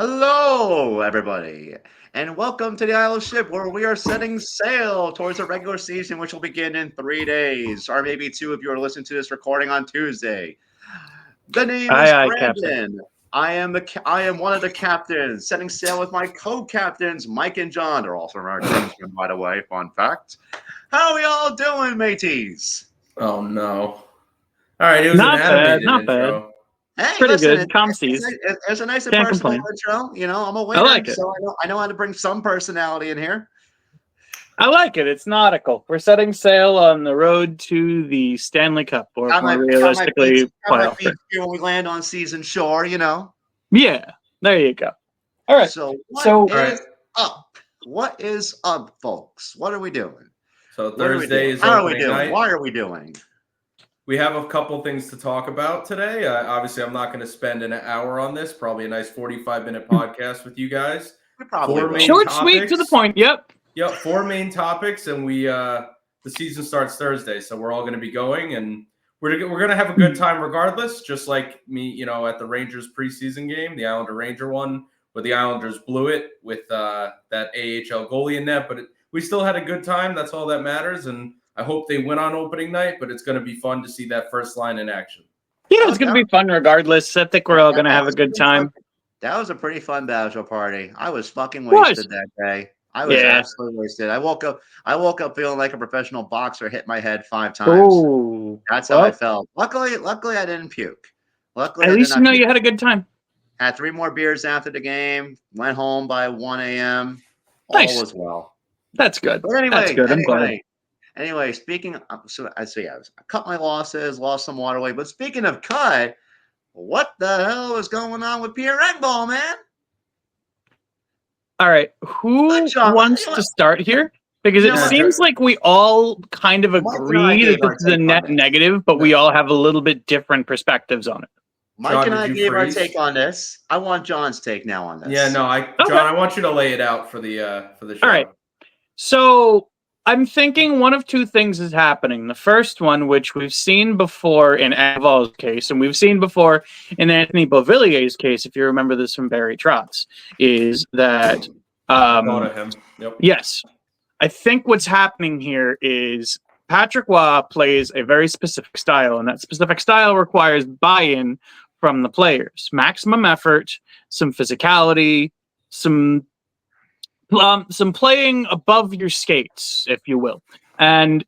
Hello, everybody, and welcome to the Isle of Ship, where we are setting sail towards a regular season, which will begin in 3 days, or maybe two if you are listening to this recording on Tuesday. The name is Aye, Captain. Brandon. I am one of the captains, setting sail with my co-captains, Mike and John. They're also our groomsmen, by the way. Fun fact. How are we all doing, mateys? Oh no! All right, it was Not an bad, animated not bad. intro. Hey, Pretty listen, good. Calm seas. it's a nice and Can't personal complain. intro. You know, I'm a I winner, like it. so I know how to bring some personality in here. I like it. It's nautical. We're setting sail on the road to the Stanley Cup, or Got more my realistically, my playoff. beach here when we land on season shore. You know. Yeah, there you go. All right. So what So- is All right. up? What is up, folks? What are we doing? So What are we Thursday doing? is How are we opening doing? night. Why are we doing? We have a couple things to talk about today. Obviously, I'm not going to spend an hour on this. Probably a nice 45-minute podcast with you guys. We probably Four will. main Short, sweet, to the topics. point. Yep. Yep, 4 main topics, and the season starts Thursday, so we're all going to be going, and we're going to have a good time regardless. Just like me, at the Rangers preseason game, the Islander Ranger one, where the Islanders blew it with that AHL goalie in net, but we still had a good time. That's all that matters, and I hope they win on opening night. But it's going to be fun to see that first line in action. Yeah, it's going to be fun regardless. I think we're all going to have a good time. That was a pretty fun bachelor party. I was fucking wasted that day. I was absolutely wasted. I woke up feeling like a professional boxer hit my head 5 times. Ooh, That's how I felt. Luckily I didn't puke. Luckily, at least you know puke. you had a good time. Had 3 more beers after the game. Went home by 1 a.m. Nice. All was well. That's good. But anyway, That's good. I'm glad. Anyway, speaking of, I cut my losses, lost some water weight. But speaking of cut, what the hell is going on with Pierre Engballs, man? All right, who wants to start here? Because it seems like we all kind of agree that this is a net negative, but we all have a little bit different perspectives on it. Mike and I gave our take on this. I want John's take now on this. Yeah, no, John, I want you to lay it out for the show. All right. So I'm thinking one of two things is happening. The first one, which we've seen before in Engballs' case, and we've seen before in Anthony Beauvillier's case, if you remember this from Barry Trotz, is that thought of him. Yep. Yes. I think what's happening here is Patrick Roy plays a very specific style, and that specific style requires buy-in from the players. Maximum effort, some physicality, some playing above your skates, if you will. And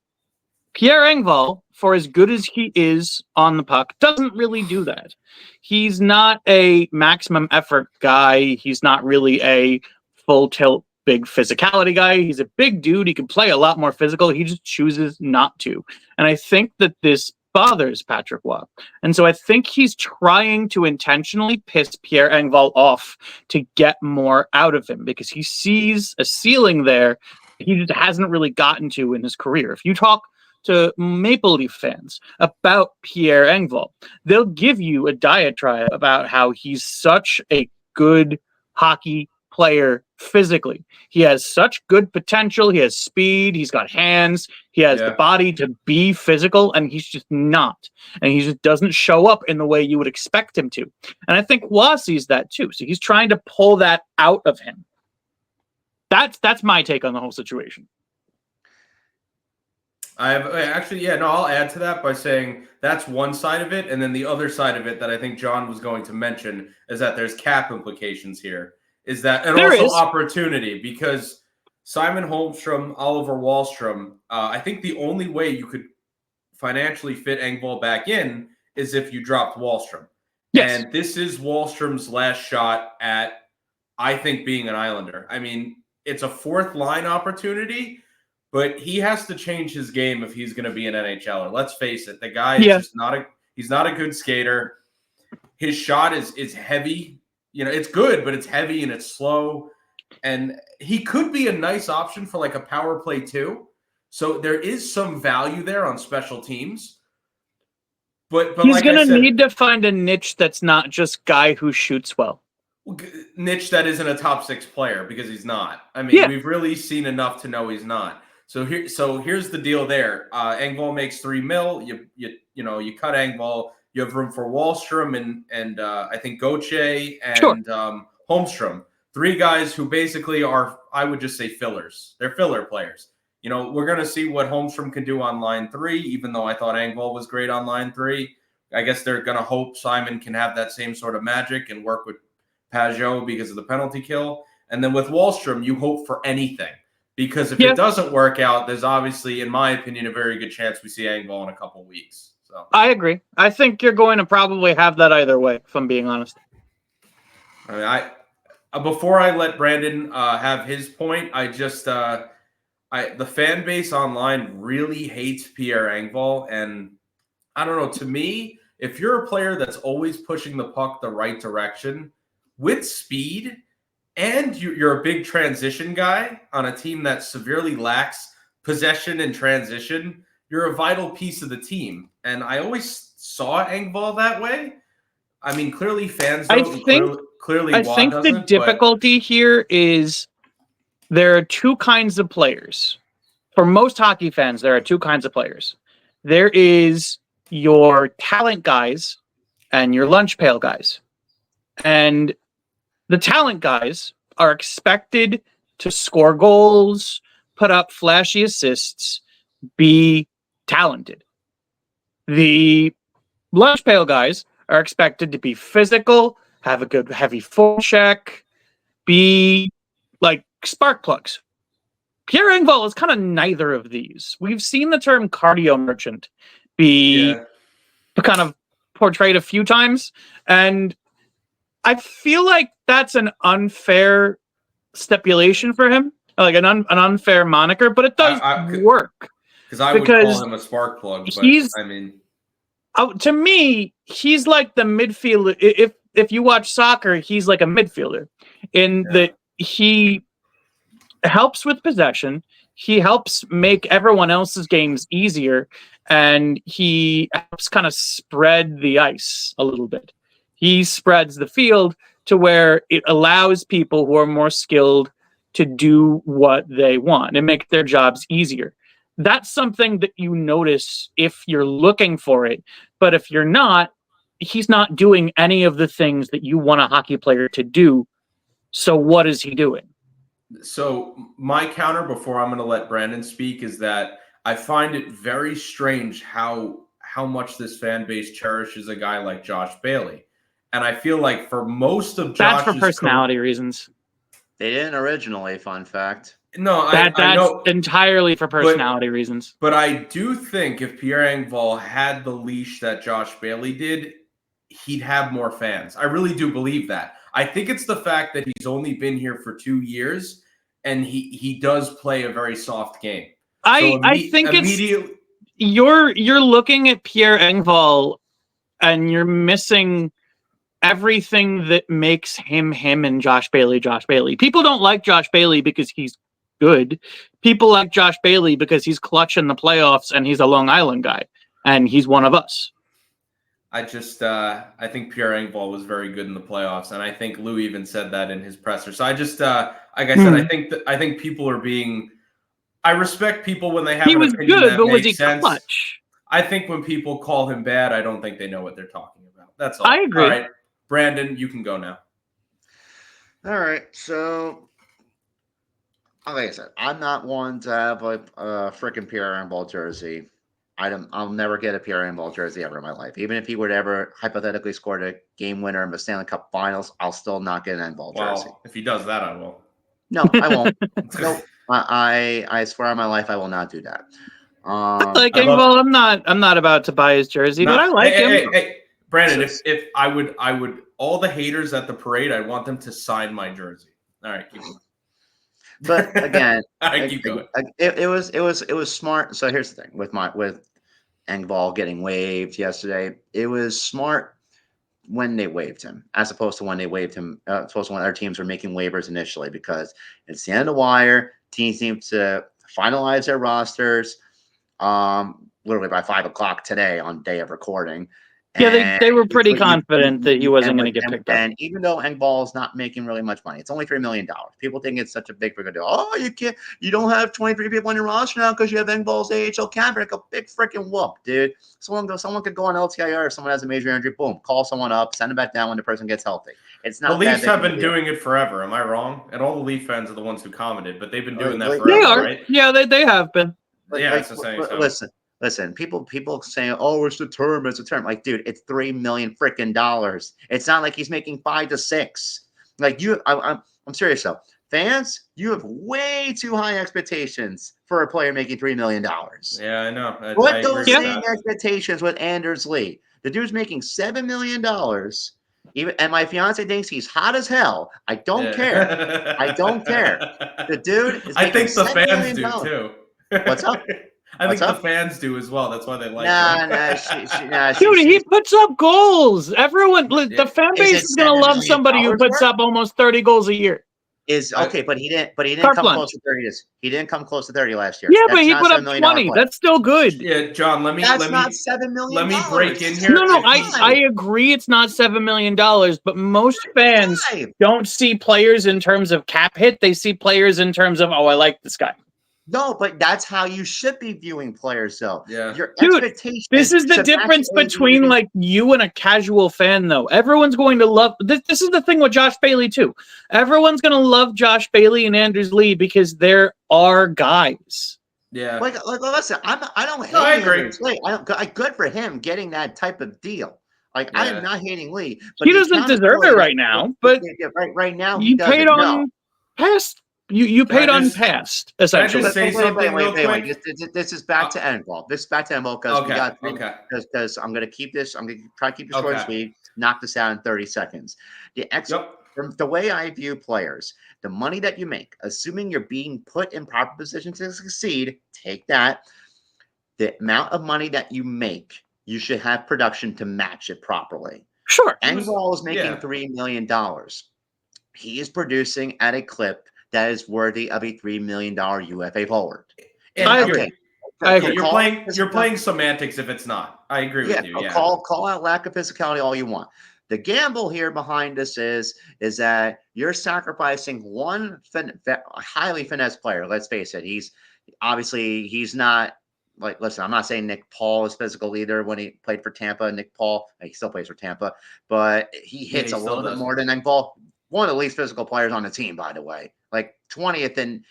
Pierre Engvalls, for as good as he is on the puck, doesn't really do that. He's not a maximum effort guy. He's not really a full tilt, big physicality guy. He's a big dude. He can play a lot more physical. He just chooses not to. And I think that this bothers Patrick Roy. And so I think he's trying to intentionally piss Pierre Engvalls off to get more out of him because he sees a ceiling there he just hasn't really gotten to in his career. If you talk to Maple Leaf fans about Pierre Engvalls, they'll give you a diatribe about how he's such a good hockey player physically. He has such good potential. He has speed. He's got hands. He has the body to be physical, and he's just not. And he just doesn't show up in the way you would expect him to. And I think Roy sees that too. So he's trying to pull that out of him. That's my take on the whole situation. I'll add to that by saying that's one side of it. And then the other side of it that I think John was going to mention is that there's cap implications here. Is that and there also is opportunity because Simon Holmstrom, Oliver Wahlstrom, I think the only way you could financially fit Engvall back in is if you dropped Wahlstrom. Yes. And this is Wahlstrom's last shot at, I think, being an Islander. I mean, it's a fourth line opportunity, but he has to change his game if he's going to be an NHLer. Let's face it, the guy is just he's not a good skater. His shot is heavy. It's good, but it's heavy and it's slow. And he could be a nice option for like a power play too. So there is some value there on special teams. But he's like going to need to find a niche that's not just guy who shoots well. Niche that isn't a top 6 player because he's not. I mean, we've really seen enough to know he's not. So here's the deal there. Engvall makes $3 million. You cut Engvall. You have room for Wahlstrom and I think Gauthier and Holmstrom. 3 guys who basically are, I would just say, fillers. They're filler players. We're going to see what Holmstrom can do on line 3, even though I thought Engvall was great on line 3. I guess they're going to hope Simon can have that same sort of magic and work with Pajot because of the penalty kill. And then with Wallstrom, you hope for anything. Because if it doesn't work out, there's obviously, in my opinion, a very good chance we see Engvall in a couple weeks. So I agree. I think you're going to probably have that either way, if I'm being honest. I mean, before I let Brandon have his point, the fan base online really hates Pierre Engvall, and I don't know. To me, if you're a player that's always pushing the puck the right direction with speed, and you're a big transition guy on a team that severely lacks possession and transition, you're a vital piece of the team. And I always saw Engvall that way. I mean, clearly fans don't. Clearly, I think the difficulty here is there are 2 kinds of players. For most hockey fans, there are 2 kinds of players. There is your talent guys and your lunch pail guys. And the talent guys are expected to score goals, put up flashy assists, be talented. The lunch pail guys are expected to be physical, have a good heavy forecheck, be like spark plugs. Pierre Engvall is kind of neither of these. We've seen the term cardio merchant be kind of portrayed a few times, and I feel like that's an unfair stipulation for him, like an unfair moniker, but it does work. Because I would call him a spark plug, but I mean, to me, he's like the midfielder. If you watch soccer, he's like a midfielder in that he helps with possession. He helps make everyone else's games easier, and he helps kind of spread the ice a little bit. He spreads the field to where it allows people who are more skilled to do what they want and make their jobs easier. That's something that you notice if you're looking for it. But if you're not, he's not doing any of the things that you want a hockey player to do. So what is he doing? So my counter before I'm going to let Brandon speak is that I find it very strange how much this fan base cherishes a guy like Josh Bailey. And I feel like for most of Josh's that's for personality reasons. They didn't originally, fun fact. No, that's I know entirely for personality reasons. But I do think if Pierre Engvall had the leash that Josh Bailey did, he'd have more fans. I really do believe that. I think it's the fact that he's only been here for 2 years and he does play a very soft game. I think it's you're looking at Pierre Engvall and you're missing everything that makes him and Josh Bailey. People don't like Josh Bailey because he's good. People like Josh Bailey because he's clutch in the playoffs and he's a Long Island guy and he's one of us. I think Pierre Engvall was very good in the playoffs, and I think Lou even said that in his presser. So I just, like I said, I think people are being. I respect people when they have an opinion good, that but makes was he sense. Clutch? I think when people call him bad, I don't think they know what they're talking about. That's all. I agree. All right, Brandon, you can go now. All right, so like I said, I'm not one to have a freaking Pierre Engvall jersey. I'll never get a Pierre Engvall jersey ever in my life. Even if he would ever hypothetically score a game winner in the Stanley Cup Finals, I'll still not get an Engvall jersey. If he does that, I will. No, I won't. No, I swear on my life, I will not do that. Like Engvall, I'm not about to buy his jersey, but I like him. Hey, Brandon, if I would all the haters at the parade, I want them to sign my jersey. All right, keep going. But again, keep going. It was smart. So here's the thing with Engvall getting waived yesterday. It was smart when they waived him, as opposed to when they waived him, opposed to when other teams were making waivers initially, because it's the end of the wire. Teams need to finalize their rosters literally by 5 o'clock today on day of recording. Yeah, they were pretty But confident that he wasn't going to get picked up. And even though Engballs is not making really much money, it's only $3 million. People think it's such a big freaking deal. Oh, you don't have 23 people on your roster now because you have Engballs AHL cap. Like a big freaking whoop, dude. Someone could go on LTIR if someone has a major injury. Boom, call someone up, send them back down when the person gets healthy. It's not. The Leafs have been doing it forever. Am I wrong? And all the Leaf fans are the ones who commented, but they've been doing that forever. They are. Right? Yeah, they have been. Yeah, it's the same. Listen, people saying, "Oh, it's a term." Like, dude, it's $3 million freaking dollars. It's not like he's making 5 to 6. Like I'm serious though. Fans, you have way too high expectations for a player making $3 million. Yeah, I know. Put those same expectations with Anders Lee. The dude's making $7 million. And my fiance thinks he's hot as hell. I don't care. I don't care. The dude is I think the fans do too. too. What's up? I think the fans do as well. That's why they like him. Dude, he puts up goals. Everyone, the fan base is gonna love somebody who puts up almost 30 goals a year. But he didn't come close to 30. He didn't come close to 30 last year. Yeah, but he put up 20. That's still good. Yeah, John. Let me not $7 million. Let me break in here. No, I agree. It's not $7 million, but most fans don't see players in terms of cap hit. They see players in terms of, oh, I like this guy. No, but that's how you should be viewing players, though. Yeah. Your expectations. This is the difference between like you and a casual fan, though. Everyone's going to love this. This is the thing with Josh Bailey too. Everyone's going to love Josh Bailey and Anders Lee because they're our guys. Yeah. Like listen, I don't hate. I agree. Good for him getting that type of deal. Like I am not hating Lee, but he doesn't deserve it right now. But right now you paid on past. You paid on past, essentially. Wait. This is back to Engballs. This is back to Engballs because I'm going to keep this. I'm going to try to keep this short and sweet. Knock this out in 30 seconds. The way I view players, the money that you make, assuming you're being put in proper position to succeed, take that. The amount of money that you make, you should have production to match it properly. Sure. Engballs is making $3 million. He is producing at a clip that is worthy of a $3 million UFA forward. I agree. You're playing semantics if it's not. I agree with you. Yeah. Call out lack of physicality all you want. The gamble here behind this is that you're sacrificing one highly finesse player. Let's face it. He's not like, listen, I'm not saying Nick Paul is physical either when he played for Tampa. Nick Paul, he still plays for Tampa, but he hits a little bit more than Engballs. One of the least physical players on the team, by the way. Like 20th in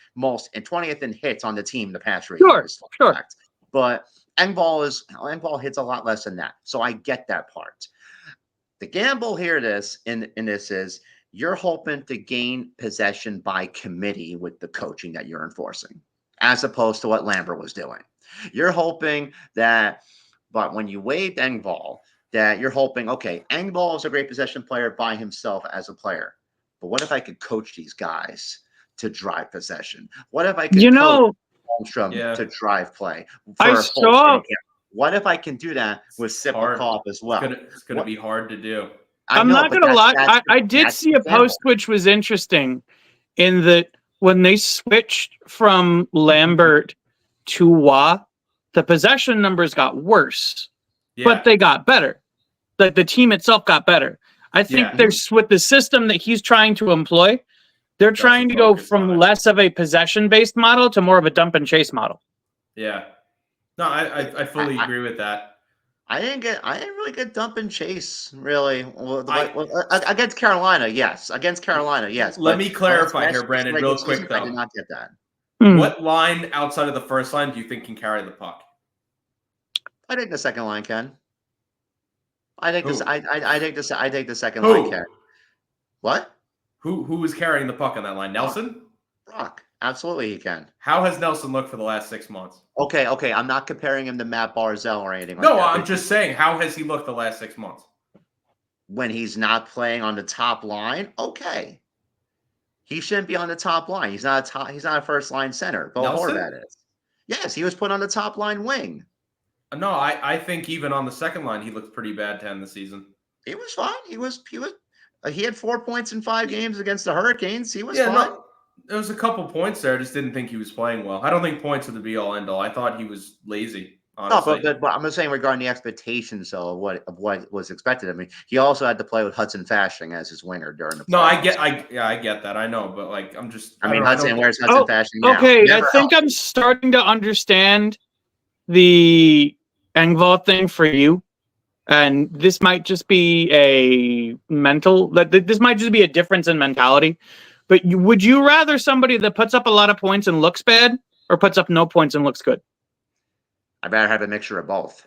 hits on the team the past 3 years. Sure. But Engballs hits a lot less than that. So I get that part. The gamble here in this is you're hoping to gain possession by committee with the coaching that you're enforcing, as opposed to what Lambert was doing. You're hoping that, but when you waived Engvall, that you're hoping, okay, Engvall is a great possession player by himself as a player. But what if I could coach these guys to drive possession? What if I could coach Holmstrom to drive play? What if I can do that with Tsyplakov as well? It's going to be hard to do. I'm not going to lie. I did see a post which was interesting in that when they switched from Lambert to Wah, the possession numbers got worse, but they got better. The team itself got better. I think there's with the system that he's trying to employ, they're trying to go from less of a possession-based model to more of a dump and chase model. Yeah. No, I fully agree with that. I didn't really get dump and chase really. Against Carolina, yes. Let me clarify here, Brandon, real quick though. I did not get that. What line outside of the first line do you think can carry the puck? I think the second line can. I think the second line can. What? Who is carrying the puck on that line? Nelson? Brock. Absolutely he can. How has Nelson looked for the last 6 months? Okay. I'm not comparing him to Matt Barzal or anything like that. No, I'm just saying, how has he looked the last 6 months? When he's not playing on the top line, okay. He shouldn't be on the top line. He's not a first line center. Bo Horvat is. Yes, he was put on the top line wing. No, I think even on the second line, he looked pretty bad to end the season. He was fine. He had 4 points in 5 games against the Hurricanes. He was fine. No, there was a couple points there. I just didn't think he was playing well. I don't think points are the be all end all. I thought he was lazy. honestly. No, but I'm just saying regarding the expectations of what was expected. I mean, he also had to play with Hudson Fasching as his winger during the playoffs. No, I get that. I know, but like, I'm just. I mean, where's Hudson Fasching now? Okay, Never I think I'm starting to understand the Engvall thing for you, and this might just be a this might just be a difference in mentality. But would you rather somebody that puts up a lot of points and looks bad, or puts up no points and looks good? I'd rather have a mixture of both.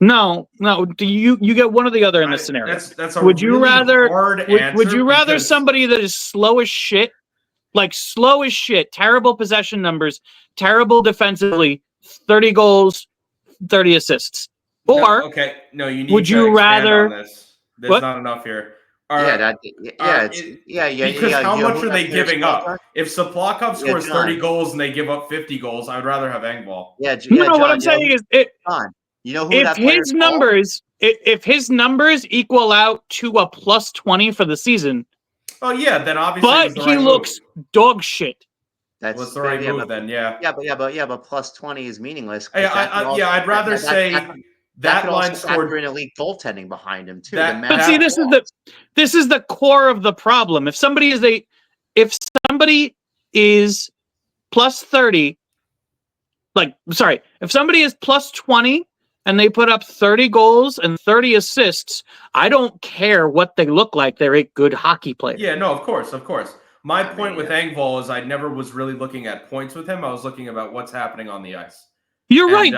No. Do you get one or the other in this scenario? That's a would you rather hard answer. Would you rather somebody that is slow as shit, terrible possession numbers, terrible defensively, 30 goals, 30 assists, or you need would to you rather? On this. There's not enough here. Because how much are they giving up? If Tsyplakov scores 30 goals and they give up 50 goals, I'd rather have Engvall. John, what I'm saying is, you know who if his numbers, if his numbers equal out to a plus 20 for the season. Oh yeah, then obviously. But he looks dog shit. That's the right move then. Yeah. But plus 20 is meaningless. I'd rather say. That line scored in elite goaltending behind him too. But see, this is the core of the problem. If somebody is plus 30, if somebody is plus 20 and they put up 30 goals and 30 assists, I don't care what they look like. They're a good hockey player. Yeah, no, of course. My point with Engvall is I never was really looking at points with him. I was looking about what's happening on the ice. You're right,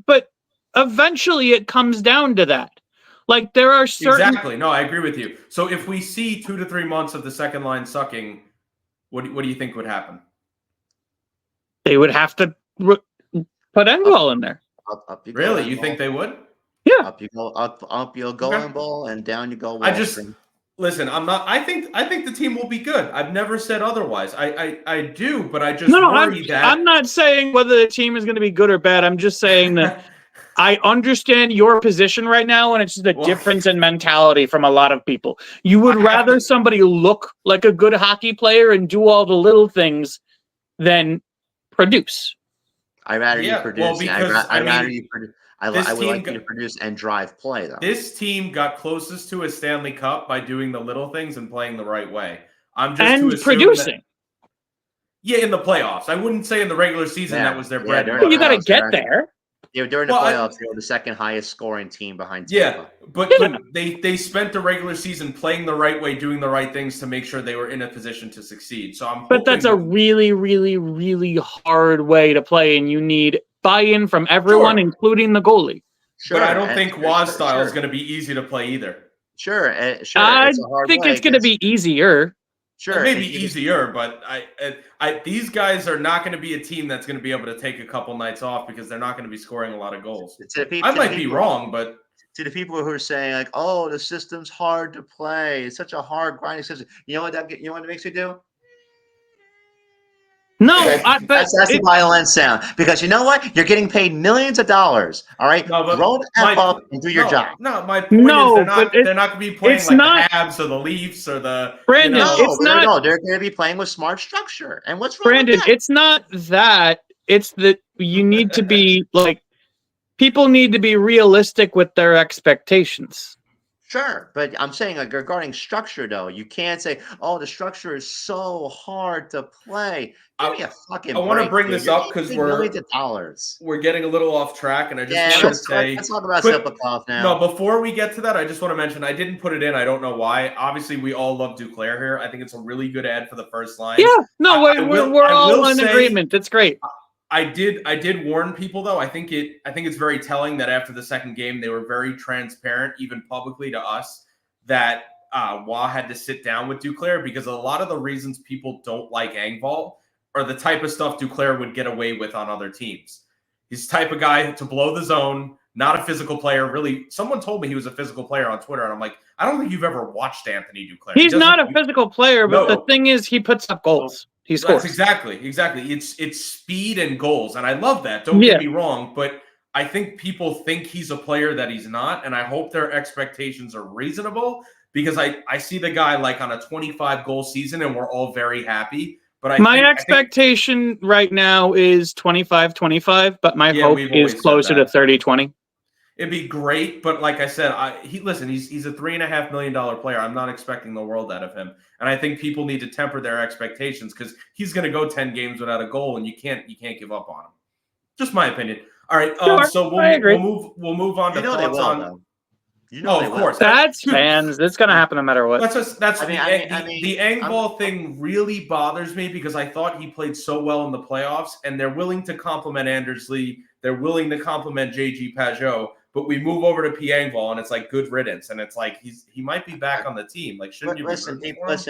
but eventually it comes down to that. Like there are certain Exactly. No, I agree with you. So if we see 2 to 3 months of the second line sucking, what do you think would happen? They would have to put Engvall in there. Up you really? Go, you think they would? Yeah. Up you go. Up you'll go, Engvall, and down you go. Listen. I'm not. I think the team will be good. I've never said otherwise. I do, but I just worry that I'm not saying whether the team is going to be good or bad. I'm just saying that. I understand your position right now, and it's just a difference in mentality from a lot of people. You would rather somebody look like a good hockey player and do all the little things than produce. I'd rather you produce. I would like you to produce and drive play, though. This team got closest to a Stanley Cup by doing the little things and playing the right way. I'm just producing. In the playoffs. I wouldn't say in the regular season that was their bread. You got to get there. Yeah, during the playoffs, they were the second highest scoring team behind Tampa. Yeah, but they spent the regular season playing the right way, doing the right things to make sure they were in a position to succeed. So that's a really, really, really hard way to play, and you need buy-in from everyone, including the goalie. Sure, but I don't think Waz style is going to be easy to play either. Sure. I think it's going to be easier. Sure, maybe easier, but these guys are not going to be a team that's going to be able to take a couple nights off because they're not going to be scoring a lot of goals. I might be wrong, but to the people who are saying like, "Oh, the system's hard to play. It's such a hard grinding system." You know what it makes me do? No, that's the violent sound. Because you know what? You're getting paid millions of dollars. All right, grow the F up and do your job. No, my point is they're not going to be playing like the Habs or the Leafs or the Brandon. They're going to be playing with smart structure. And what's wrong Brandon? with that? It's not that. It's that you need to be like people need to be realistic with their expectations. Sure, but I'm saying like regarding structure though, you can't say, "Oh, the structure is so hard to play." Give me a fucking break. I want to bring this up because we're getting a little off track, and I just want to say, let's talk about Tsyplakov now. No, before we get to that, I just want to mention I didn't put it in. I don't know why. Obviously, we all love Duclair here. I think it's a really good ad for the first line. Yeah, no, we're all in agreement. It's great. I did warn people though. I think it's very telling that after the second game they were very transparent, even publicly to us, that Wah had to sit down with Duclair because a lot of the reasons people don't like Engvall are the type of stuff Duclair would get away with on other teams. He's the type of guy to blow the zone, not a physical player. Really, someone told me he was a physical player on Twitter, and I'm like, I don't think you've ever watched Anthony Duclair. He's not a physical player, but the thing is, he puts up goals. He scores. That's exactly. It's speed and goals, and I love that. Don't get me wrong, but I think people think he's a player that he's not, and I hope their expectations are reasonable because I see the guy like on a 25-goal season, and we're all very happy. But my expectation right now is 25-25, but my hope is closer to 30-20. It'd be great, but like I said, he's a $3.5 million player. I'm not expecting the world out of him, and I think people need to temper their expectations because he's going to go 10 games without a goal, and you can't give up on him. Just my opinion. All right, so we'll move on to thoughts on. Of course, that's fans. It's going to happen no matter what. The Engvall thing really bothers me because I thought he played so well in the playoffs, and they're willing to compliment Anders Lee. They're willing to compliment JG Pajot. But we move over to Pierre Engvalls, and it's like good riddance, and it's like he might be back on the team. Like, shouldn't you? Listen,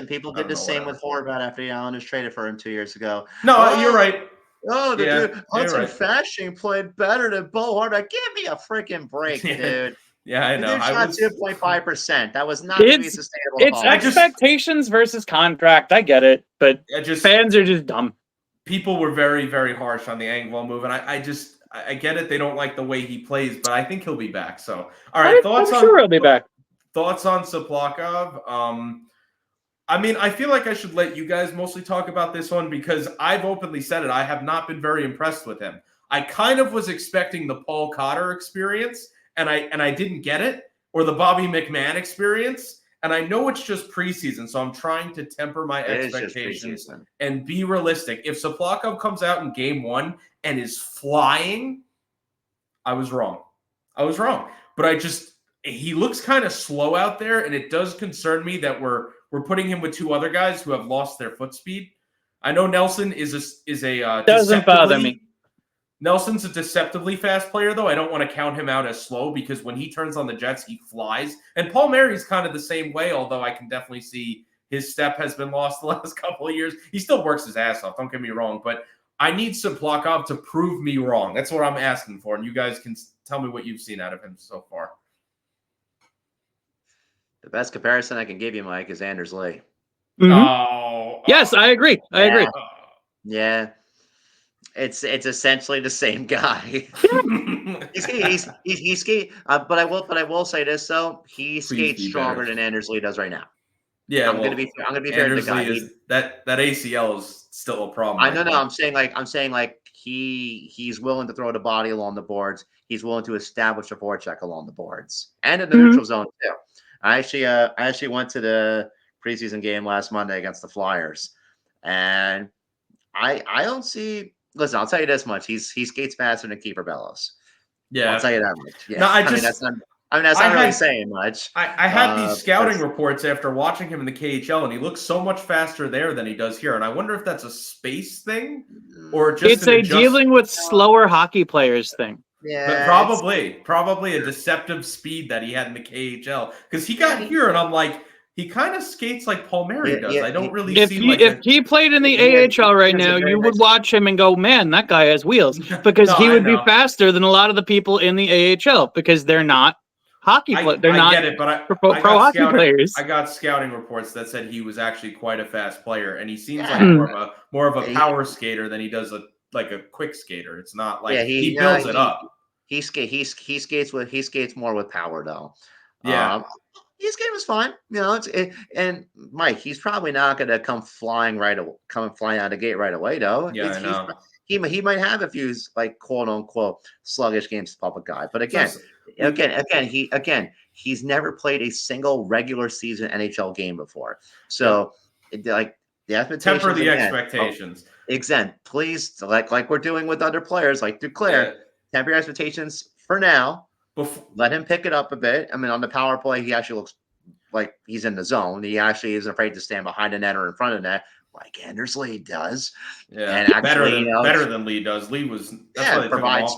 people did the same with Horvat after the Islanders traded for him 2 years ago. No, you're right. Oh, dude, Hudson Fasching played better than Bo Horvat. Give me a freaking break, dude. Yeah, I know. Dude shot 2.5%. That was not going to be sustainable. It's expectations versus contract. I get it, but fans are just dumb. People were very, very harsh on the Engvall move, and I get it. They don't like the way he plays, but I think he'll be back. So, all right, I'm sure he'll be back. Thoughts on Tsyplakov? I feel like I should let you guys mostly talk about this one because I've openly said it. I have not been very impressed with him. I kind of was expecting the Paul Cotter experience, and I didn't get it, or the Bobby McMahon experience. And I know it's just preseason, so I'm trying to temper my expectations and be realistic. If Tsyplakov comes out in game 1 and is flying, I was wrong. But he looks kind of slow out there, and it does concern me that we're putting him with 2 other guys who have lost their foot speed. I know Nelson is a doesn't bother me. Nelson's a deceptively fast player, though. I don't want to count him out as slow because when he turns on the jets, he flies. And Paul Mary's kind of the same way, although I can definitely see his step has been lost the last couple of years. He still works his ass off, don't get me wrong, but I need Tsyplakov to prove me wrong. That's what I'm asking for, and you guys can tell me what you've seen out of him so far. The best comparison I can give you, Mike, is Anders Lee. Mm-hmm. Yes, I agree. I agree. Yeah. It's essentially the same guy. He's skate. But I will say this though, he skates stronger than Anders Lee does right now. Yeah, I'm gonna be fair to the guy. That ACL is still a problem. I know. I'm saying like he's willing to throw the body along the boards. He's willing to establish a forecheck along the boards and in the neutral zone too. I actually went to the preseason game last Monday against the Flyers, and I don't see. Listen, I'll tell you this much: he skates faster than Kiefer Bellows. Yeah, I'll tell you that much. Yeah. No, that's not really saying much. I had these scouting reports after watching him in the KHL, and he looks so much faster there than he does here. And I wonder if that's a space thing or just it's a dealing with slower hockey players thing. Yeah, but probably a deceptive speed that he had in the KHL because he got here, and I'm like. He kind of skates like Paul Mary does. I don't really see. If he played in the AHL right now, you would watch him and go, "Man, that guy has wheels," because he would be faster than a lot of the people in the AHL because they're not hockey players. They're not pro hockey players. I got scouting reports that said he was actually quite a fast player, and he seems like more of a power skater than he does a quick skater. It's not like he builds it up. He skates more with power though. Yeah. His game is fine, and Mike, he's probably not going to come flying out of the gate right away, though. Yeah, I know. He might have a few quote unquote sluggish games to public guy, but he's never played a single regular season NHL game before. So, the expectations. Temper the expectations. Please, like we're doing with other players, like Duclair, temper your expectations for now. Let him pick it up a bit. I mean, on the power play, he actually looks like he's in the zone. He actually isn't afraid to stand behind the net or in front of the net, like Anders Lee does. Yeah, and actually, better than Lee does. Lee was provides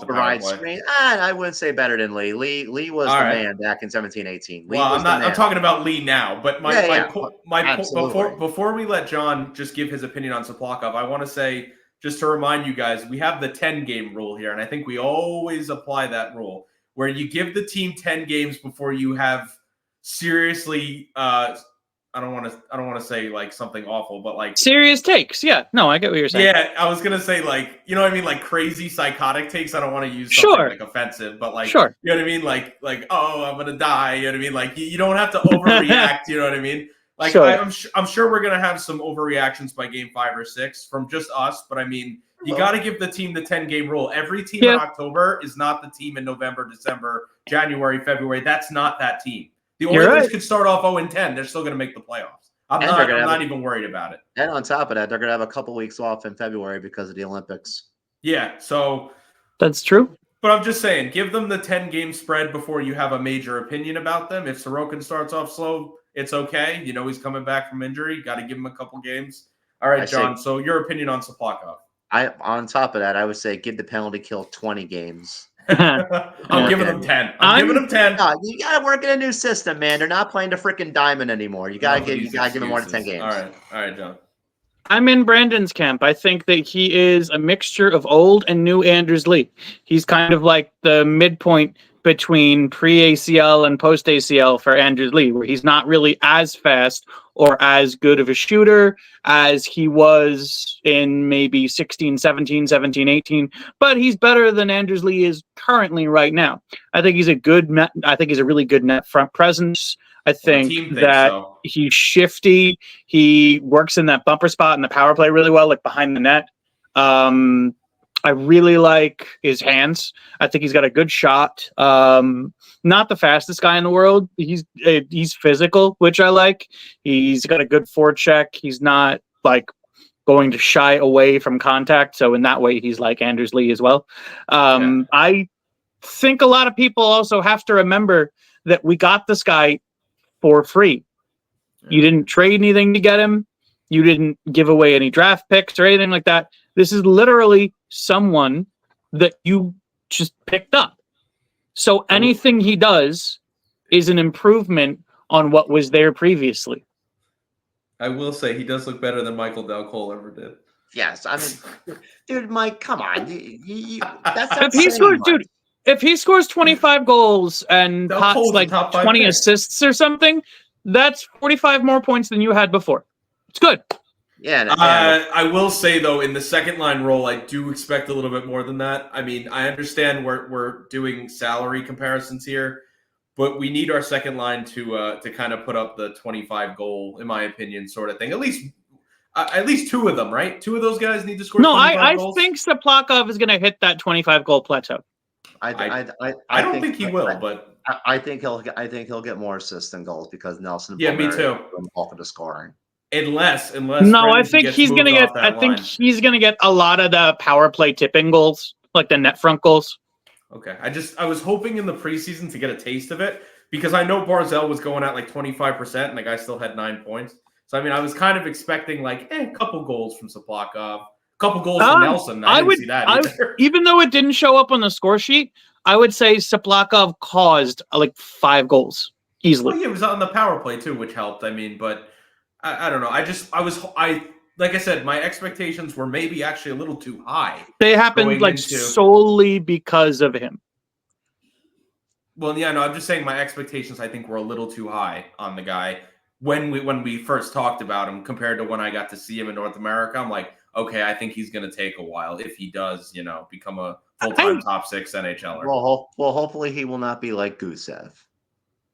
screen. I wouldn't say better than Lee. Lee was the man back in 17-18. I'm talking about Lee now. But before we let John just give his opinion on Tsyplakov, I want to say just to remind you guys, we have the 10-game rule here, and I think we always apply that rule. Where you give the team 10 games before you have seriously I don't want to say like something awful, but like serious takes. Yeah. No, I get what you're saying. Yeah, I was gonna say like, you know what I mean, like crazy psychotic takes. I don't want to use something like offensive, but like you know what I mean? Like, oh, I'm gonna die, you know what I mean? Like you don't have to overreact, you know what I mean? Like Sure. I'm sure we're gonna have some overreactions by game 5 or 6 from just us, but I mean, you got to give the team the 10-game rule. Every team in October is not the team in November, December, January, February. That's not that team. The Oilers could start off 0-10. They're still going to make the playoffs. I'm not even worried about it. And on top of that, they're going to have a couple weeks off in February because of the Olympics. Yeah, so that's true. But I'm just saying, give them the 10-game spread before you have a major opinion about them. If Sorokin starts off slow, it's okay. You know he's coming back from injury. Got to give him a couple games. All right, John. So your opinion on Tsyplakov? On top of that, I would say give the penalty kill 20 games. I'm giving them 10. I'm giving them 10. No, you got to work in a new system, man. They're not playing the freaking diamond anymore. You got to give them more than 10 games. All right, John. I'm in Brandon's camp. I think that he is a mixture of old and new Anders Lee. He's kind of like the midpoint between pre-ACL and post-ACL for Anders Lee, where he's not really as fast or as good of a shooter as he was in maybe 16, 17, 17, 18, but he's better than Anders Lee is currently right now. I think he's a really good net front presence. I think that he's shifty. He works in that bumper spot in the power play really well, like behind the net. I really like his hands. I think he's got a good shot. Not the fastest guy in the world. He's physical, which I like. He's got a good forecheck. He's not like going to shy away from contact. So in that way, he's like Anders Lee as well. I think a lot of people also have to remember that we got this guy for free. You didn't trade anything to get him. You didn't give away any draft picks or anything like that. This is literally someone that you just picked up. So anything he does is an improvement on what was there previously. I will say he does look better than Michael Del Cole ever did. Yes, I mean, dude, Mike, come on. If he scores 25 goals and pots like 20 assists or something, that's 45 more points than you had before. It's good. Yeah. I will say, though, in the second line role, I do expect a little bit more than that. I mean, I understand we're doing salary comparisons here, but we need our second line to kind of put up the 25 goal, in my opinion, sort of thing. At least two of them, right? Two of those guys need to score 25 goals. I think Tsyplakov is going to hit that 25 goal plateau. I don't think he will, but I think he'll get more assists than goals because Nelson. Yeah, me too. Bulk of the scoring. Unless no, I think he's gonna get. I think he's gonna get a lot of the power play tipping goals, like the net front goals. Okay, I was hoping in the preseason to get a taste of it because I know Barzal was going at like 25%, and the guy still had 9 points. So I mean, I was kind of expecting like a couple goals from Tsyplakov, a couple goals from Nelson. I didn't see that either. Even though it didn't show up on the score sheet, I would say Tsyplakov caused like 5 goals easily. Well, yeah, it was on the power play too, which helped. I mean, but. I don't know. Like I said, my expectations were maybe actually a little too high. They happened solely because of him. Well, yeah, no, I'm just saying my expectations I think were a little too high on the guy when we first talked about him compared to when I got to see him in North America. I'm like, okay, I think he's going to take a while if he does, become a full-time top 6 NHLer. Well, hopefully he will not be like Gusev.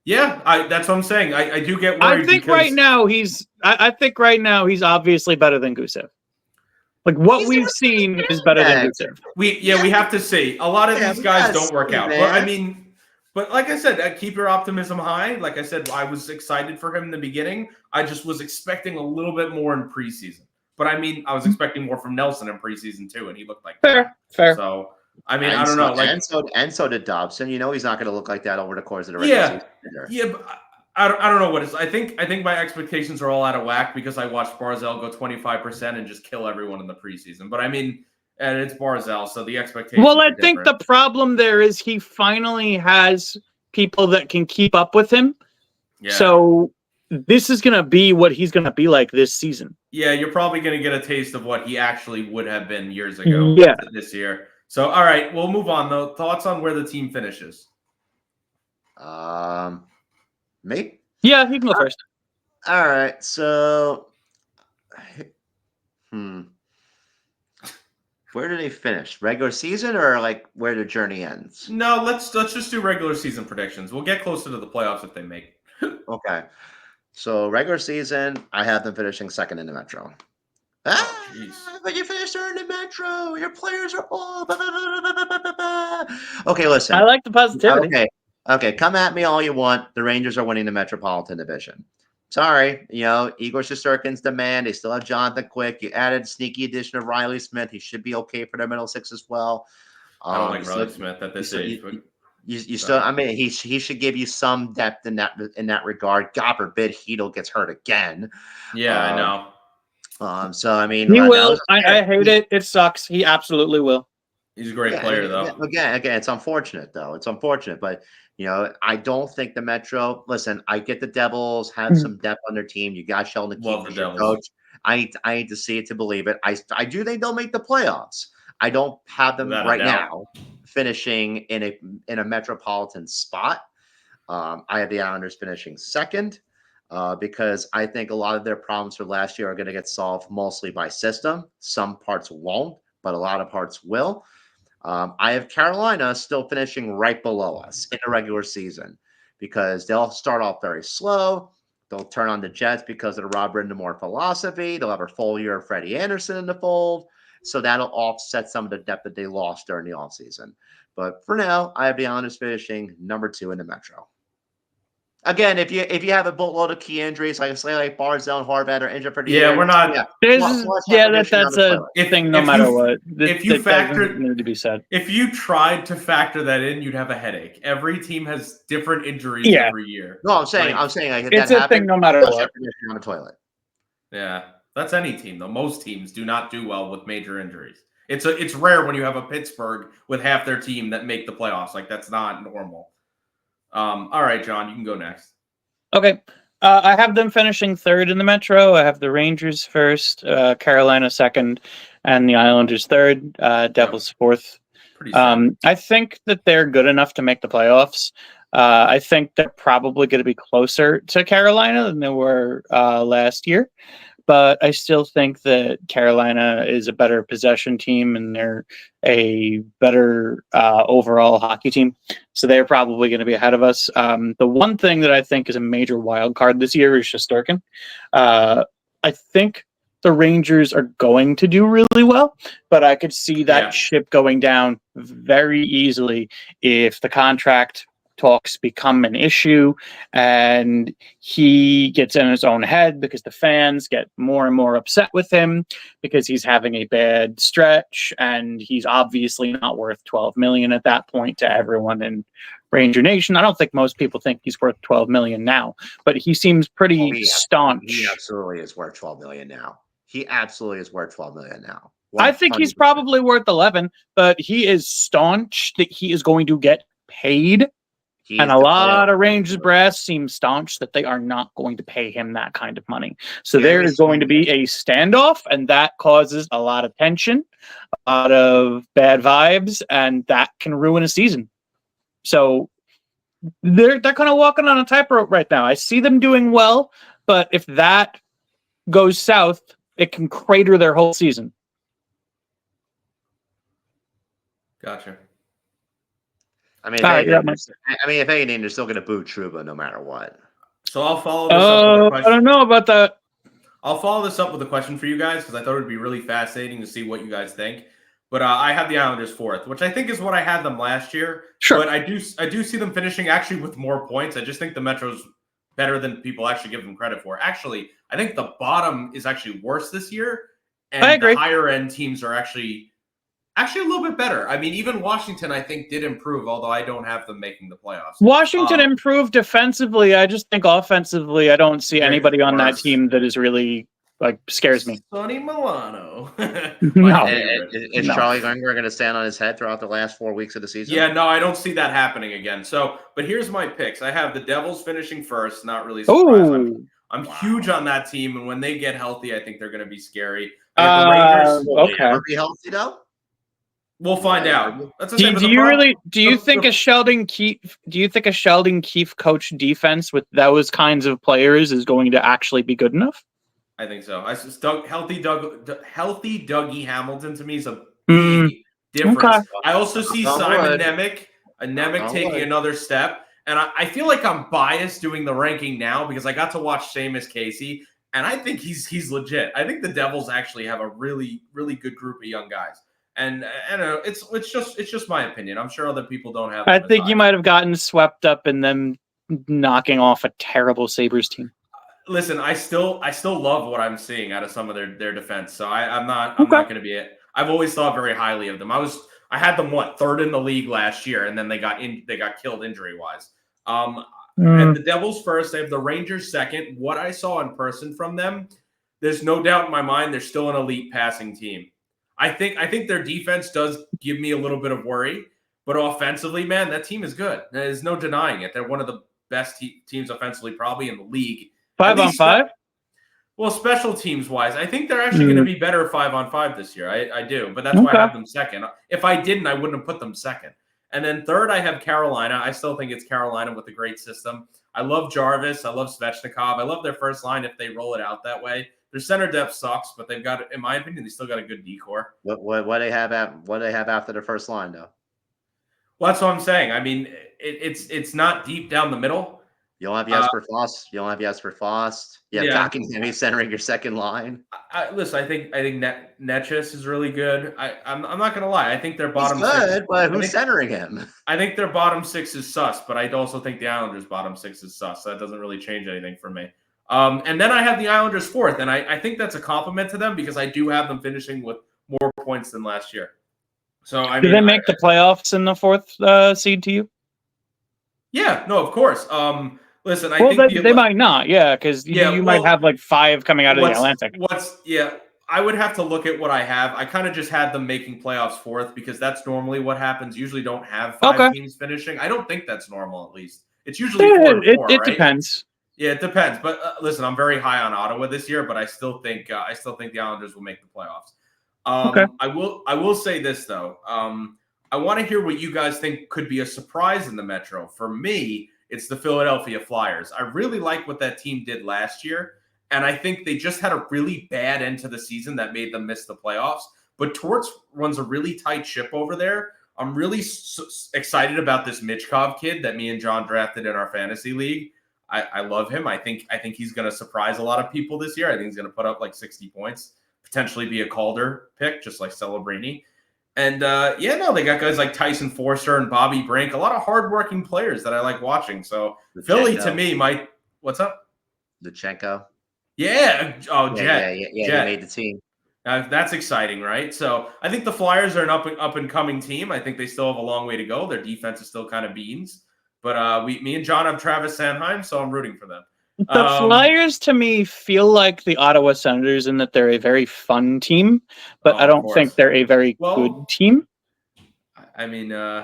Yeah, that's what I'm saying. I do get worried. I think right now he's obviously better than Gusev. Like what we've seen is better than Gusev. We have to see. A lot of these guys don't work out. But like I said, keep your optimism high. Like I said, I was excited for him in the beginning. I just was expecting a little bit more in preseason. But I mean, I was expecting more from Nelson in preseason too, and he looked like fair. So. I mean, I don't know. And so did Dobson. He's not going to look like that over the course of the regular season. Yeah, but I don't know what it's. I think my expectations are all out of whack because I watched Barzal go 25% and just kill everyone in the preseason. But I mean, and it's Barzal, so the expectations. Well, I think the problem there is he finally has people that can keep up with him. Yeah. So this is going to be what he's going to be like this season. Yeah, you're probably going to get a taste of what he actually would have been years ago. This year. So, all right, we'll move on, though. Thoughts on where the team finishes? Me? Yeah, you can go first. All right, so where do they finish? Regular season or like where the journey ends? No, let's just do regular season predictions. We'll get closer to the playoffs if they make. Okay. So regular season, I have them finishing second in the Metro. But you finished third in the Metro. Your players are all. Okay, listen. I like the positivity. Okay. Come at me all you want. The Rangers are winning the Metropolitan Division. Sorry, Igor Shesterkin's demand. They still have Jonathan Quick. You added sneaky addition of Riley Smith. He should be okay for their middle six as well. I don't like Riley Smith at this age. You still, I mean, he should give you some depth in that regard. God forbid Hedel gets hurt again. Yeah, I know. So I mean, he will. I hate it. It sucks. He absolutely will. He's a great player, though. Again, it's unfortunate, though. It's unfortunate, but I don't think the Metro. Listen, I get the Devils have some depth on their team. You got Sheldon Keefe as your coach. I need to see it to believe it. I do think they'll make the playoffs. I don't have them right now finishing in a metropolitan spot. I have the Islanders finishing second because I think a lot of their problems for last year are going to get solved mostly by system. Some parts won't, but a lot of parts will. I have Carolina still finishing right below us in the regular season because they'll start off very slow. They'll turn on the Jets because of the Rob Brindamore philosophy. They'll have a full year of Freddie Anderson in the fold. So that'll offset some of the depth that they lost during the offseason. But for now, I have the Islanders finishing number 2 in the Metro. Again, if you have a boatload of key injuries, like Barzell and Horvat are injured for the year. We're not. That's a thing. No matter what, if you factor, need to be said. If you tried to factor that in, you'd have a headache. Every team has different injuries every year. No, I'm saying it's a thing. No matter what, on the toilet. Yeah, that's any team though. Most teams do not do well with major injuries. It's rare when you have a Pittsburgh with half their team that make the playoffs. Like that's not normal. All right, John, you can go next. Okay. I have them finishing third in the Metro. I have the Rangers first, Carolina second, and the Islanders third, Devils fourth. I think that they're good enough to make the playoffs. I think they're probably going to be closer to Carolina than they were last year. But I still think that Carolina is a better possession team and they're a better overall hockey team. So they're probably going to be ahead of us. The one thing that I think is a major wild card this year is Shesterkin. I think the Rangers are going to do really well, but I could see that ship going down very easily if the contract talks become an issue and he gets in his own head because the fans get more and more upset with him because he's having a bad stretch and he's obviously not worth $12 million at that point to everyone in Ranger Nation. I don't think most people think he's worth $12 million now, but he seems pretty staunch. He absolutely is worth $12 million now. I think he's probably worth 11, but he is staunch that he is going to get paid. And a lot of Rangers brass seem staunch that they are not going to pay him that kind of money. So there is going to be a standoff, and that causes a lot of tension, a lot of bad vibes, and that can ruin a season. So they're kind of walking on a tightrope right now. I see them doing well, but if that goes south, it can crater their whole season. Gotcha. I mean, if anything, they're still going to boo Trouba no matter what. So I'll follow this up with a question. I don't know about that. I'll follow this up with a question for you guys because I thought it would be really fascinating to see what you guys think. But I have the Islanders fourth, which I think is what I had them last year. Sure. But I do see them finishing actually with more points. I just think the Metro's better than people actually give them credit for. Actually, I think the bottom is actually worse this year. And I agree. The higher end teams are actually a little bit better. I mean, even Washington, I think, did improve, although I don't have them making the playoffs. Washington improved defensively. I just think offensively, I don't see anybody on that team that is really, scares me. Sonny Milano. No. Is Charlie Unger going to stand on his head throughout the last 4 weeks of the season? Yeah, no, I don't see that happening again. But here's my picks. I have the Devils finishing first. Not really surprised. I'm huge on that team, and when they get healthy, I think they're going to be scary. I have the Rangers. Okay. Are they healthy, though? We'll find out. That's do you think a Sheldon Keefe coach defense with those kinds of players is going to actually be good enough? I think so. Healthy Dougie Hamilton to me is a big difference. Okay. I also see Simon Nemec taking another step. And I feel like I'm biased doing the ranking now because I got to watch Seamus Casey, and I think he's legit. I think the Devils actually have a really, really good group of young guys. And I don't know, it's just my opinion. I'm sure other people don't have. I think you might have gotten swept up in them knocking off a terrible Sabres team. Listen, I still love what I'm seeing out of some of their defense. So I'm not going to be it. I've always thought very highly of them. I had them third in the league last year, and then they got killed injury wise. And the Devils first. They have the Rangers second. What I saw in person from them, there's no doubt in my mind they're still an elite passing team. I think their defense does give me a little bit of worry, but offensively, man, that team is good. There's no denying it. They're one of the best teams offensively, probably in the league. 5-on-5? Well, special teams wise, I think they're actually going to be better 5-on-5 this year. I do, but that's why I have them second. If I didn't, I wouldn't have put them second. And then third, I have Carolina. I still think it's Carolina with a great system. I love Jarvis. I love Tsyplakov. I love their first line if they roll it out that way. Their center depth sucks, but they've got, in my opinion, they still got a good decor. What do they have after their first line though? Well, that's what I'm saying. I mean, it's not deep down the middle. You don't have Jesper Frost. You don't have Jesper Frost. You have Kotkaniemi centering your second line. Listen, I think Netchis is really good. I'm not gonna lie. I think their bottom He's good, six, but who's centering him? I think their bottom six is sus, but I also think the Islanders' bottom six is sus. So that doesn't really change anything for me. And then I have the Islanders fourth, and I think that's a compliment to them because I do have them finishing with more points than last year. So do they make the playoffs in the fourth seed to you? Yeah, no, of course. Listen, I think they might not, because you might have like 5 coming out of the Atlantic. I would have to look at what I have. I kind of just had them making playoffs fourth because that's normally what happens. Usually don't have 5 teams finishing. I don't think that's normal, at least. It's usually 4 and 4, it depends. Yeah, it depends. But listen, I'm very high on Ottawa this year, but I still think the Islanders will make the playoffs. I will say this though. I want to hear what you guys think could be a surprise in the Metro. For me, it's the Philadelphia Flyers. I really like what that team did last year, and I think they just had a really bad end to the season that made them miss the playoffs. But Torts runs a really tight ship over there. I'm really excited about this Michkov kid that me and John drafted in our fantasy league. I love him. I think he's going to surprise a lot of people this year. I think he's going to put up like 60 points, potentially be a Calder pick, just like Celebrini. And, they got guys like Tyson Forster and Bobby Brink, a lot of hardworking players that I like watching. So Philly, to me, what's up? Luchenko. Yeah. Oh, Jet. Jet. He made the team. That's exciting, right? So I think the Flyers are an up and coming team. I think they still have a long way to go. Their defense is still kind of beans. But me and John have Travis Sanheim, so I'm rooting for them. The Flyers, to me, feel like the Ottawa Senators in that they're a very fun team, but I don't think they're a very good team. I mean, I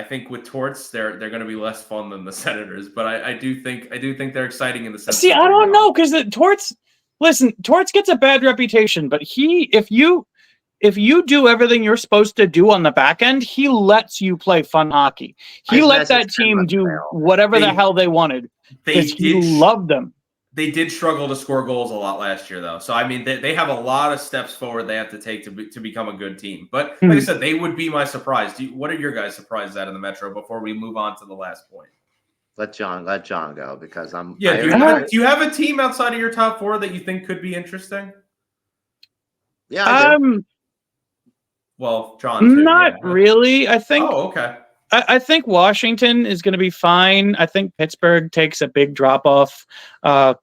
think with Torts, they're going to be less fun than the Senators, but I do think they're exciting in the sense. See, I don't know because Torts gets a bad reputation, but if you do everything you're supposed to do on the back end, he lets you play fun hockey. He let that team do whatever the hell they wanted. He loved them. They did struggle to score goals a lot last year, though. So, I mean, they have a lot of steps forward they have to take to become a good team. But like I said, they would be my surprise. What are your guys' surprises out of the Metro before we move on to the last point? Let John go because I'm. Yeah, do you have a team outside of your top 4 that you think could be interesting? Yeah, I do. Well, John, not really. I think. Oh, okay. I think Washington is going to be fine. I think Pittsburgh takes a big drop off.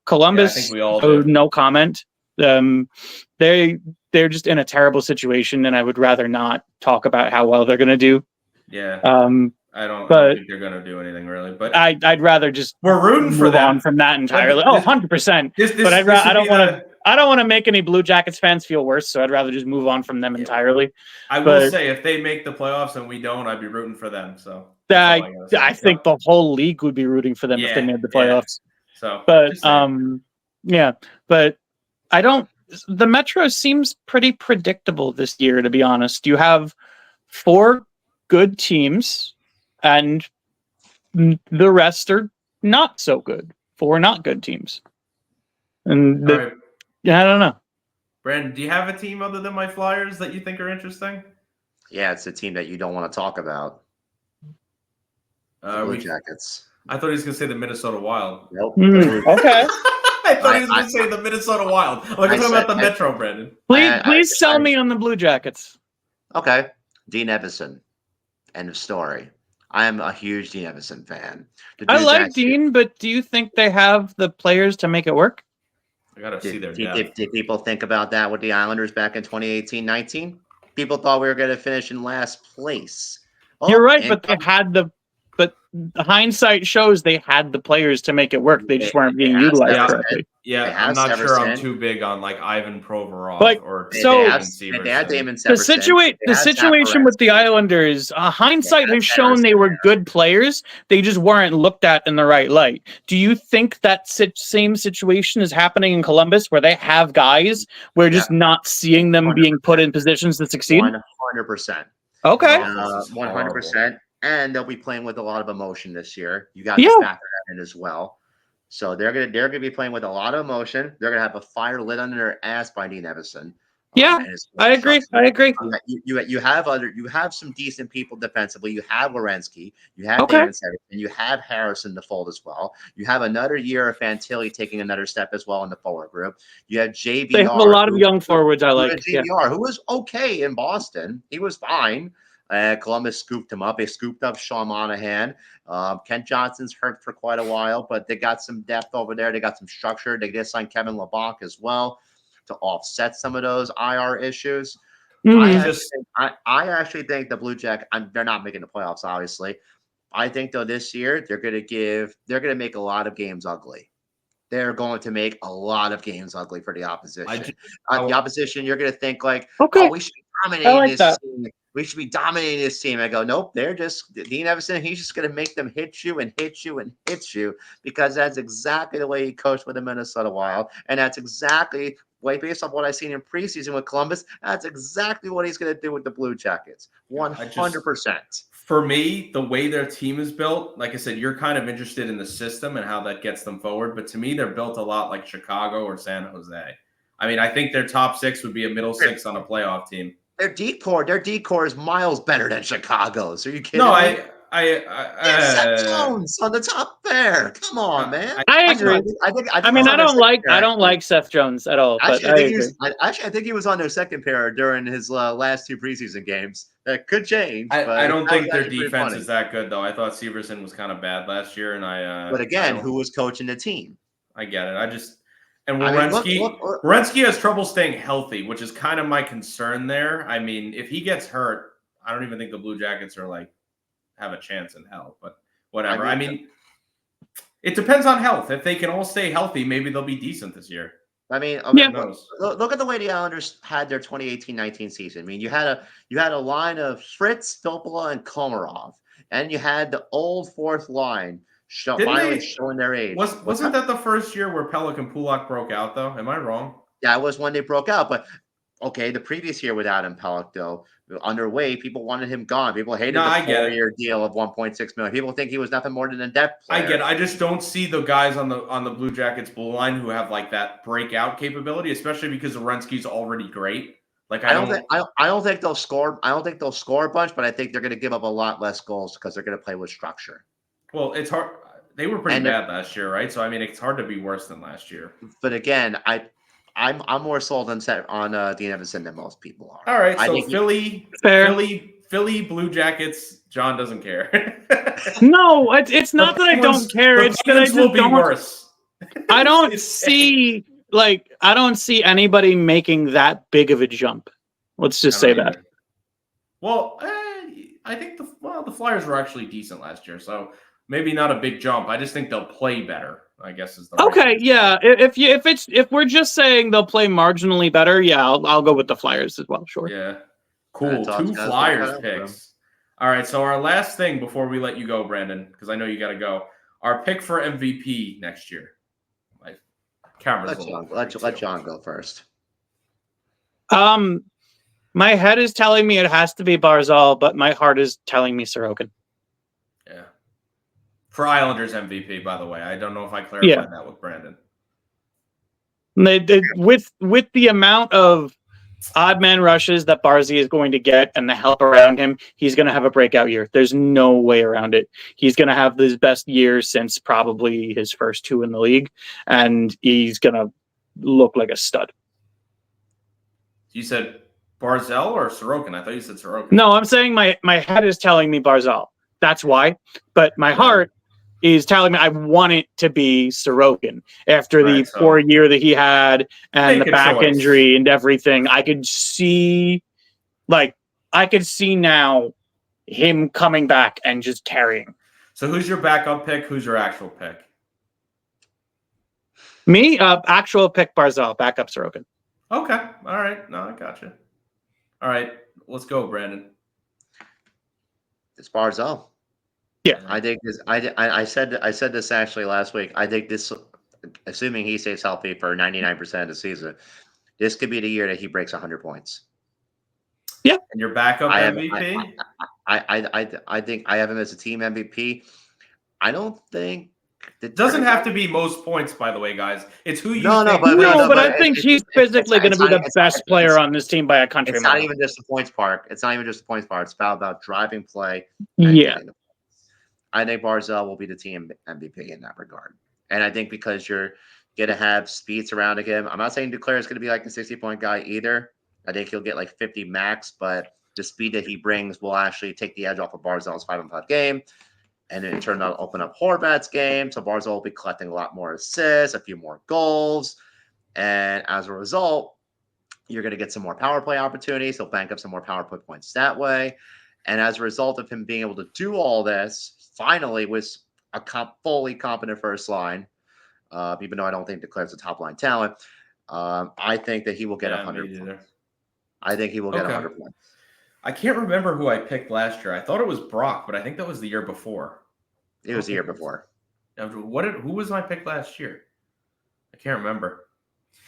Columbus, I think we all do. No comment. They're just in a terrible situation, and I would rather not talk about how well they're going to do. Yeah. I don't think they're going to do anything really, but I'd rather just we're rooting for them on from that entirely. 100%. But I don't want to make any Blue Jackets fans feel worse, so I'd rather just move on from them entirely. I will say if they make the playoffs and we don't, I'd be rooting for them. So I think the whole league would be rooting for them if they made the playoffs. So, but but I don't. The Metro seems pretty predictable this year, to be honest. You have 4 good teams. And the rest are not so good. 4 not good teams. And I don't know. Brandon, do you have a team other than my Flyers that you think are interesting? Yeah, it's a team that you don't want to talk about. Blue Jackets. I thought he was going to say the Minnesota Wild. Nope. Okay. I thought he was going to say the Minnesota Wild. Like, I'm talking about the Metro, Brandon. Please sell me on the Blue Jackets. Okay. Dean Evison. End of story. I am a huge Dean Evison fan. I like Dean, but do you think they have the players to make it work? I got to see their depth. Did people think about that with the Islanders back in 2018-19? People thought we were going to finish in last place. You're right, but they had the hindsight shows they had the players to make it work. They just weren't being utilized correctly. Yeah, I'm not sure I'm too big on like Ivan Provorov or they had Damon Severson. The situation with the Islanders, hindsight has shown they were good players. They just weren't looked at in the right light. Do you think that same situation is happening in Columbus, where they have guys, we're just not seeing them 100%. Being put in positions to succeed? 100%. Okay. 100%. And they'll be playing with a lot of emotion this year. You got to factor that in as well. So they're gonna be playing with a lot of emotion. They're gonna have a fire lit under their ass by Dean Evison. Yeah, I agree. You have some decent people defensively. You have Werenski, you have Damon Severson, and you have Harrison to fold as well. You have another year of Fantilli taking another step as well in the forward group. You have JVR. They have a lot of young forwards. I like JVR, who was okay in Boston. He was fine. Columbus scooped him up. They scooped up Sean Monahan. Kent Johnson's hurt for quite a while, but they got some depth over there. They got some structure. They did sign Kevin LeBlanc as well to offset some of those IR issues. I actually think the Blue Jackets, they're not making the playoffs, obviously. I think, though, this year they're going to make a lot of games ugly. They're going to make a lot of games ugly for the opposition. The opposition, you're going to think like, we should be dominating this team. We should be dominating this team. I go, nope, they're just Dean Evison. He's just going to make them hit you and hit you and hit you, because that's exactly the way he coached with the Minnesota Wild. And that's exactly, based on what I've seen in preseason with Columbus, that's exactly what he's going to do with the Blue Jackets. 100%. For me, the way their team is built, like I said, you're kind of interested in the system and how that gets them forward. But to me, they're built a lot like Chicago or San Jose. I mean, I think their top six would be a middle six on a playoff team. Their decor is miles better than Chicago's. Are you kidding? No, me? Seth Jones on the top there. Come on, man. I agree. I don't like Seth Jones at all. Actually, I think he was on their second pair during his last two preseason games. That could change. I don't think their defense is that good, though. I thought Severson was kind of bad last year, and But again, who was coaching the team? I get it. And Werenski has trouble staying healthy, which is kind of my concern there. I mean, if he gets hurt, I don't even think the Blue Jackets are have a chance in hell. But whatever. I mean, it depends on health. If they can all stay healthy, maybe they'll be decent this year. I mean, look at the way the Islanders had their 2018-19 season. I mean, you had a line of Fritz, Filppula, and Komarov, and you had the old fourth line. Finally showing their age. Wasn't that the first year where Pelech and Pulak broke out, though? Am I wrong? Yeah, it was when they broke out. But, okay, the previous year with Adam Pelech, though, underway, people wanted him gone. People hated the 4-year deal of $1.6 million. People think he was nothing more than a depth player. I get it. I just don't see the guys on the Blue Jackets blue line who have, that breakout capability, especially because Werenski's already great. I don't think they'll score. I don't think they'll score a bunch, but I think they're going to give up a lot less goals because they're going to play with structure. Well, it's hard. They were pretty bad last year, right? So I mean, it's hard to be worse than last year. But again, I'm more sold on Dean Evison than most people are. All right, so Philly Blue Jackets. John doesn't care. No, it's not that I don't care. It's that I just will be worse. I don't see anybody making that big of a jump. Let's just say that. Well, I think the Flyers were actually decent last year, so. Maybe not a big jump. I just think they'll play better, I guess is the okay. Yeah, if we're just saying they'll play marginally better, yeah, I'll go with the Flyers as well. Sure. Yeah. Cool. 2 Flyers picks. All right. So our last thing before we let you go, Brandon, because I know you got to go. Our pick for MVP next year. My camera's let John go first. My head is telling me it has to be Barzal, but my heart is telling me Sorokin. Yeah. For Islanders MVP, by the way. I don't know if I clarified that with Brandon. With the amount of odd man rushes that Barzy is going to get and the help around him, he's going to have a breakout year. There's no way around it. He's going to have his best year since probably his first 2 in the league, and he's going to look like a stud. You said Barzal or Sorokin? I thought you said Sorokin. No, I'm saying my head is telling me Barzal. That's why. But my heart is telling me I want it to be Sorokin after the poor year that he had and the back injury and everything. I could see now him coming back and just carrying. So who's your backup pick? Who's your actual pick? Me, actual pick Barzal, backup Sorokin. Okay. All right. No, I gotcha. All right. Let's go, Brandon. It's Barzal. Yeah. I think this. I said this actually last week. I think this, assuming he stays healthy for 99% of the season, this could be the year that he breaks 100 points. Yeah. And your backup MVP? I think I have him as a team MVP. I don't think it doesn't have to be most points, by the way, guys. It's who you but I think he's physically going to be the best player on this team by a country mile. It's not even just the points part. It's about driving play. Yeah. I think Barzal will be the team MVP in that regard. And I think because you're going to have speed surrounding him, I'm not saying Duclair is going to be like a 60-point guy either. I think he'll get like 50 max, but the speed that he brings will actually take the edge off of Barzal's 5-on-5 game. And in turn, that'll open up Horvat's game. So Barzal will be collecting a lot more assists, a few more goals. And as a result, you're going to get some more power play opportunities. He'll bank up some more power play points that way. And as a result of him being able to do all this, finally with a fully competent first line, even though I don't think Duclair's a top-line talent, I think that he will get 100 points. I think he will get 100 points. I can't remember who I picked last year. I thought it was Brock, but I think that was the year before. It was the year before. Who was my pick last year? I can't remember.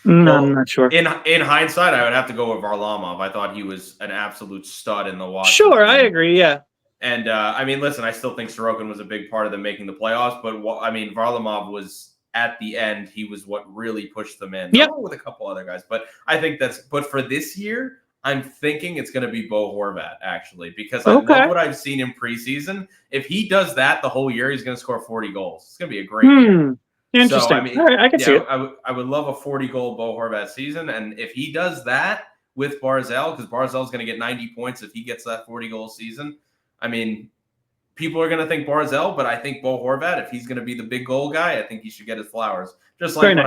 No, I'm not sure. In hindsight, I would have to go with Varlamov. I thought he was an absolute stud in the watch. Sure, I agree, yeah. And, I mean, listen, I still think Sorokin was a big part of them making the playoffs, but, I mean, Varlamov was, at the end, he was what really pushed them in. Yep. Along with a couple other guys. But I think but for this year, I'm thinking it's going to be Bo Horvat, actually, because I love what I've seen in preseason. If he does that the whole year, he's going to score 40 goals. It's going to be a great year. Interesting. So, I mean, all right, I can see it. I would love a 40-goal Bo Horvat season. And if he does that with Barzal, because Barzal's going to get 90 points if he gets that 40-goal season, I mean, people are going to think Barzal, but I think Bo Horvat, if he's going to be the big goal guy, I think he should get his flowers. Just like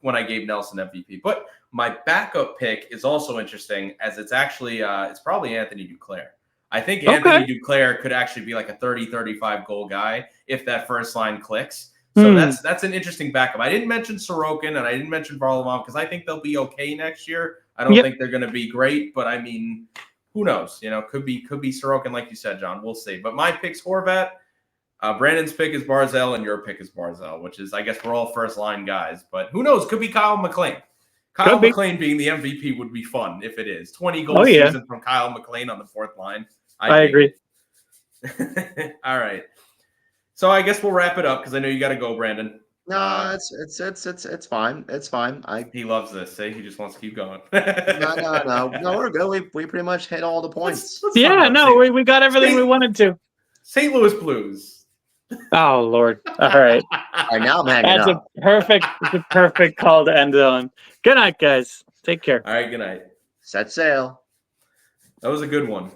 when I gave Nelson MVP. But my backup pick is also interesting, as it's actually it's probably Anthony Duclair. I think Anthony Duclair could actually be like a 30-35 goal guy if that first line clicks. So that's an interesting backup. I didn't mention Sorokin and I didn't mention Varlamov because I think they'll be okay next year. I don't think they're going to be great, but I mean, who knows? You know, could be Sorokin, like you said, John. We'll see. But my pick's Horvat. Brandon's pick is Barzal, and your pick is Barzal, which is, I guess, we're all first-line guys. But who knows? Could be Kyle McLean. Kyle McLean being the MVP would be fun if it is. 20 goal season from Kyle McLean on the fourth line. I agree. All right. So I guess we'll wrap it up because I know you got to go, Brandon. No, it's fine. It's fine. He loves this. He just wants to keep going. No, we're good. We pretty much hit all the points. We got everything we wanted to. St. Louis Blues. Oh Lord! All right. All right, now I'm hanging up. It's a perfect call to end on. Good night, guys. Take care. All right. Good night. Set sail. That was a good one.